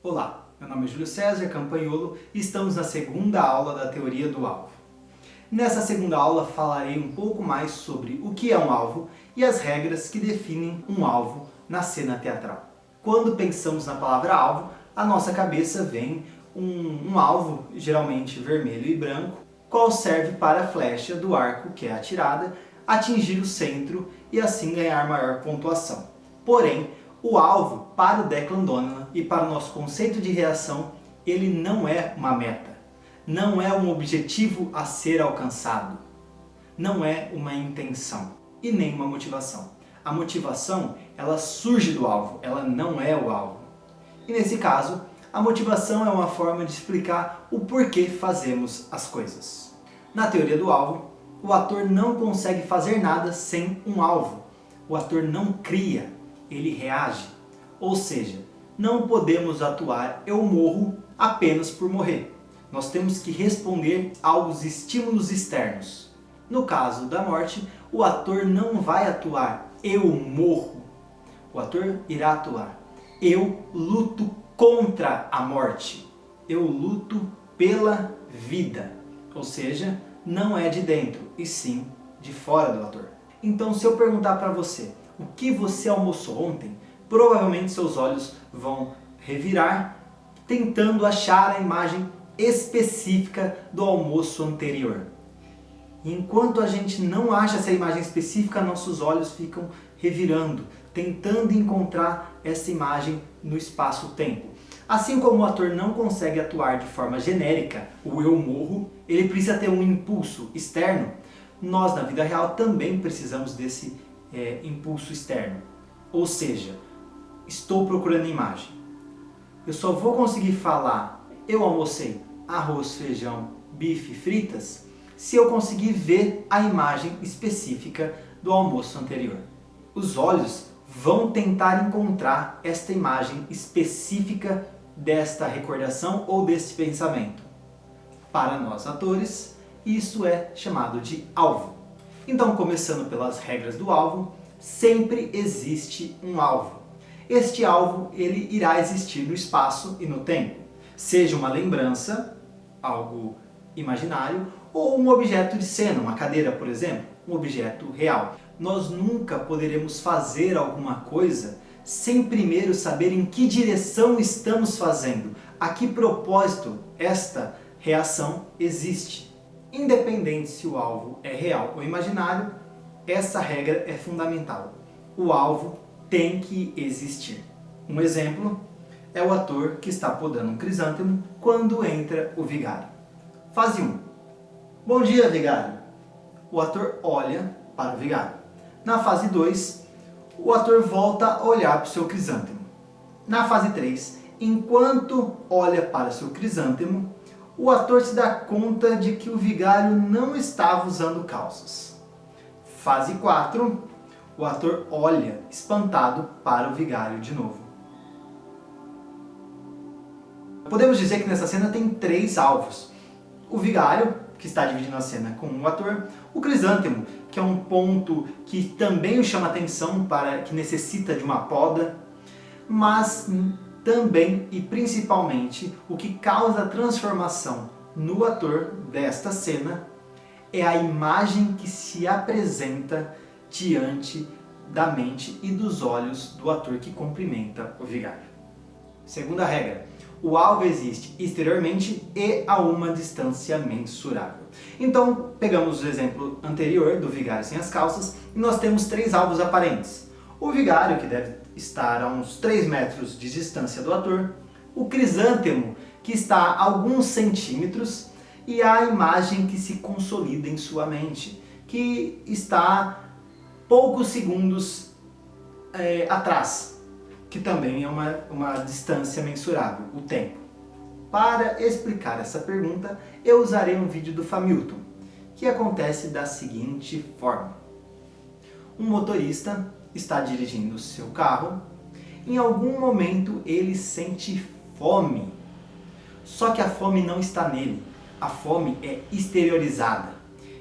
Olá, meu nome é Júlio César Campagnolo e estamos na segunda aula da teoria do alvo. Nessa segunda aula falarei um pouco mais sobre o que é um alvo e as regras que definem um alvo na cena teatral. Quando pensamos na palavra alvo, à nossa cabeça vem um alvo, geralmente vermelho e branco, qual serve para a flecha do arco que é atirada, atingir o centro e assim ganhar maior pontuação. Porém, o alvo, para o Declan Donnellan e para o nosso conceito de reação, ele não é uma meta, não é um objetivo a ser alcançado, não é uma intenção e nem uma motivação. A motivação, ela surge do alvo, ela não é o alvo. E nesse caso, a motivação é uma forma de explicar o porquê fazemos as coisas. Na teoria do alvo, o ator não consegue fazer nada sem um alvo. O ator não cria, ele reage. Ou seja, não podemos atuar eu morro apenas por morrer. Nós temos que responder aos estímulos externos. No caso da morte, o ator não vai atuar eu morro. O ator irá atuar eu luto contra a morte. Eu luto pela vida. Ou seja, não é de dentro, e sim de fora do ator. Então, se eu perguntar para você o que você almoçou ontem, provavelmente seus olhos vão revirar, tentando achar a imagem específica do almoço anterior. E enquanto a gente não acha essa imagem específica, nossos olhos ficam revirando, tentando encontrar essa imagem no espaço-tempo. Assim como o ator não consegue atuar de forma genérica, o eu morro, ele precisa ter um impulso externo. Nós, na vida real, também precisamos desse impulso externo. Ou seja, estou procurando imagem. Eu só vou conseguir falar eu almocei arroz, feijão, bife, fritas, se eu conseguir ver a imagem específica do almoço anterior. Os olhos vão tentar encontrar esta imagem específica desta recordação ou deste pensamento. Para nós atores, isso é chamado de alvo. Então, começando pelas regras do alvo, sempre existe um alvo. Este alvo ele irá existir no espaço e no tempo, seja uma lembrança, algo imaginário, ou um objeto de cena, uma cadeira, por exemplo, um objeto real. Nós nunca poderemos fazer alguma coisa sem primeiro saber em que direção estamos fazendo, a que propósito esta reação existe. Independente se o alvo é real ou imaginário, essa regra é fundamental. O alvo tem que existir. Um exemplo é o ator que está podando um crisântemo quando entra o vigário. Fase 1. Bom dia, vigário. O ator olha para o vigário. Na fase 2, o ator volta a olhar para o seu crisântemo. Na fase 3, enquanto olha para o seu crisântemo, o ator se dá conta de que o vigário não estava usando calças. Fase 4, o ator olha espantado para o vigário de novo. Podemos dizer que nessa cena tem 3 alvos. O vigário, que está dividindo a cena com o ator, o crisântemo, que é um ponto que também o chama atenção, que necessita de uma poda, mas também e principalmente o que causa a transformação no ator desta cena é a imagem que se apresenta diante da mente e dos olhos do ator que cumprimenta o vigário. Segunda regra, o alvo existe exteriormente e a uma distância mensurável. Então, pegamos o exemplo anterior do vigário sem as calças e nós temos 3 alvos aparentes. O vigário, que deve estar a uns 3 metros de distância do ator, o crisântemo, que está a alguns centímetros, e a imagem que se consolida em sua mente, que está poucos segundos atrás, que também é uma distância mensurável, o tempo. Para explicar essa pergunta, eu usarei um vídeo do Familton, que acontece da seguinte forma. Um motorista está dirigindo o seu carro, em algum momento ele sente fome. Só que a fome não está nele, a fome é exteriorizada,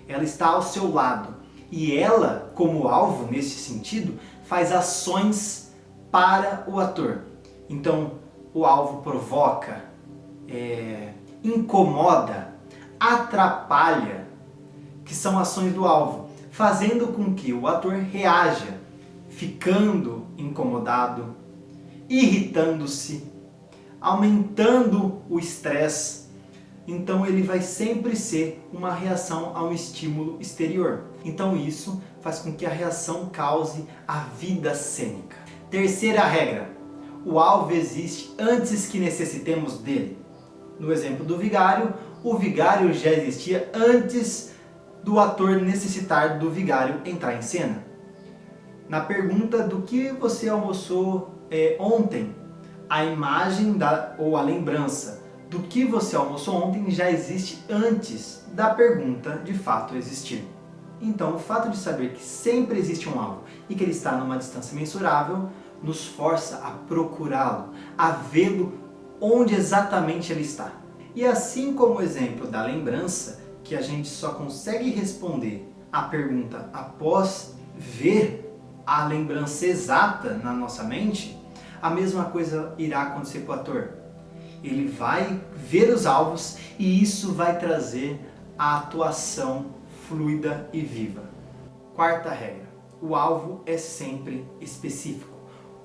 ela está ao seu lado. E ela, como alvo nesse sentido, faz ações para o ator. Então, o alvo provoca, incomoda, atrapalha, que são ações do alvo, fazendo com que o ator reaja, ficando incomodado, irritando-se, aumentando o estresse. Então ele vai sempre ser uma reação a um estímulo exterior. Então isso faz com que a reação cause a vida cênica. Terceira regra: o alvo existe antes que necessitemos dele. No exemplo do vigário, o vigário já existia antes do ator necessitar do vigário entrar em cena. Na pergunta do que você almoçou ontem, a imagem ou a lembrança do que você almoçou ontem já existe antes da pergunta de fato existir. Então, o fato de saber que sempre existe um alvo e que ele está numa distância mensurável nos força a procurá-lo, a vê-lo onde exatamente ele está. E assim como o exemplo da lembrança, que a gente só consegue responder a pergunta após ver a lembrança exata na nossa mente, a mesma coisa irá acontecer com o ator. Ele vai ver os alvos e isso vai trazer a atuação fluida e viva. Quarta regra: o alvo é sempre específico.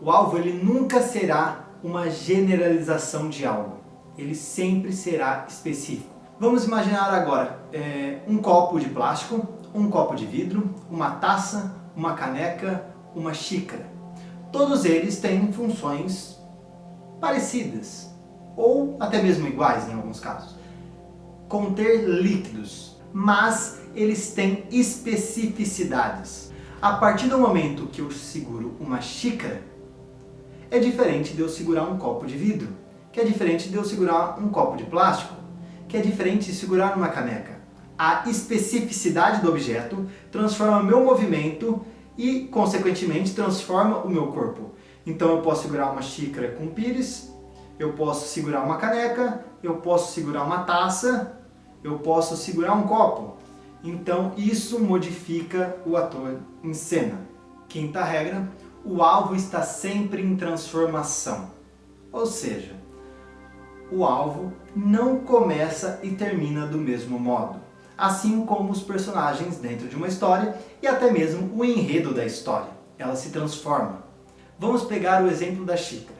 O alvo ele nunca será uma generalização de algo. Ele sempre será específico. Vamos imaginar agora um copo de plástico, um copo de vidro, uma taça, uma caneca, uma xícara. Todos eles têm funções parecidas, ou até mesmo iguais em alguns casos. Conter líquidos, mas eles têm especificidades. A partir do momento que eu seguro uma xícara, é diferente de eu segurar um copo de vidro, que é diferente de eu segurar um copo de plástico, que é diferente de segurar uma caneca. A especificidade do objeto transforma meu movimento e, consequentemente, transforma o meu corpo. Então eu posso segurar uma xícara com pires, eu posso segurar uma caneca, eu posso segurar uma taça, eu posso segurar um copo. Então isso modifica o ator em cena. Quinta regra: o alvo está sempre em transformação. Ou seja, o alvo não começa e termina do mesmo modo. Assim como os personagens dentro de uma história e até mesmo o enredo da história. Ela se transforma. Vamos pegar o exemplo da xícara.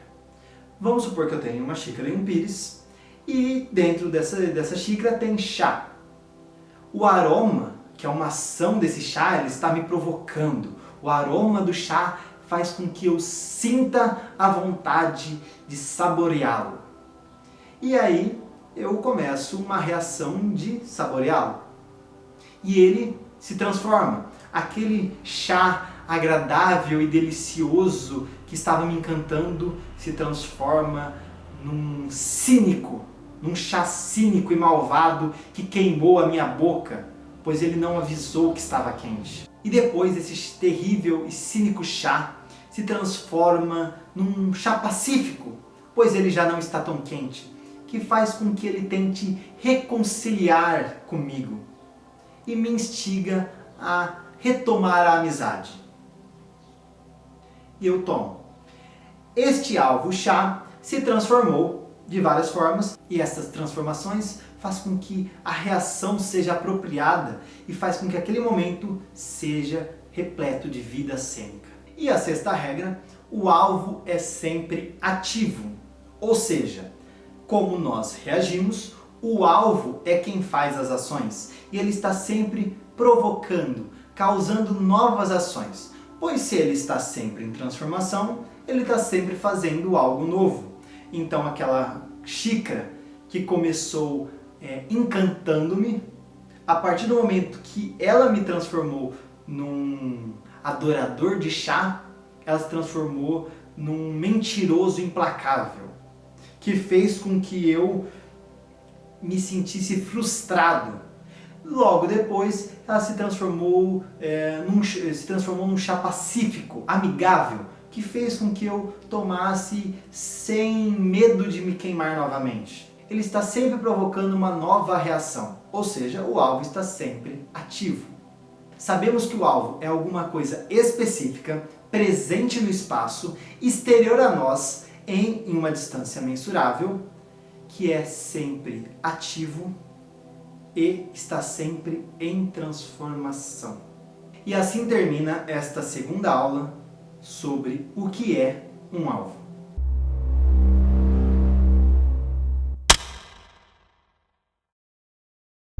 Vamos supor que eu tenho uma xícara e um pires e dentro dessa xícara tem chá. O aroma, que é uma ação desse chá, ele está me provocando. O aroma do chá faz com que eu sinta a vontade de saboreá-lo. E aí eu começo uma reação de saboreá-lo. E ele se transforma. Aquele chá agradável e delicioso que estava me encantando se transforma num cínico, num chá cínico e malvado que queimou a minha boca, pois ele não avisou que estava quente. E depois esse terrível e cínico chá se transforma num chá pacífico, pois ele já não está tão quente, que faz com que ele tente reconciliar comigo e me instiga a retomar a amizade. E eu tomo. Este alvo chá se transformou de várias formas e essas transformações faz com que a reação seja apropriada e faz com que aquele momento seja repleto de vida cênica. E a sexta regra: o alvo é sempre ativo, ou seja, como nós reagimos, o alvo é quem faz as ações e ele está sempre provocando, causando novas ações, pois se ele está sempre em transformação, ele está sempre fazendo algo novo. Então aquela xícara que começou encantando-me, a partir do momento que ela me transformou num adorador de chá, ela se transformou num mentiroso implacável, que fez com que eu me sentisse frustrado. Logo depois, ela se transformou num chá pacífico, amigável, que fez com que eu tomasse sem medo de me queimar novamente. Ele está sempre provocando uma nova reação, ou seja, o alvo está sempre ativo. Sabemos que o alvo é alguma coisa específica, presente no espaço, exterior a nós, em uma distância mensurável, que é sempre ativo e está sempre em transformação. E assim termina esta segunda aula sobre o que é um alvo.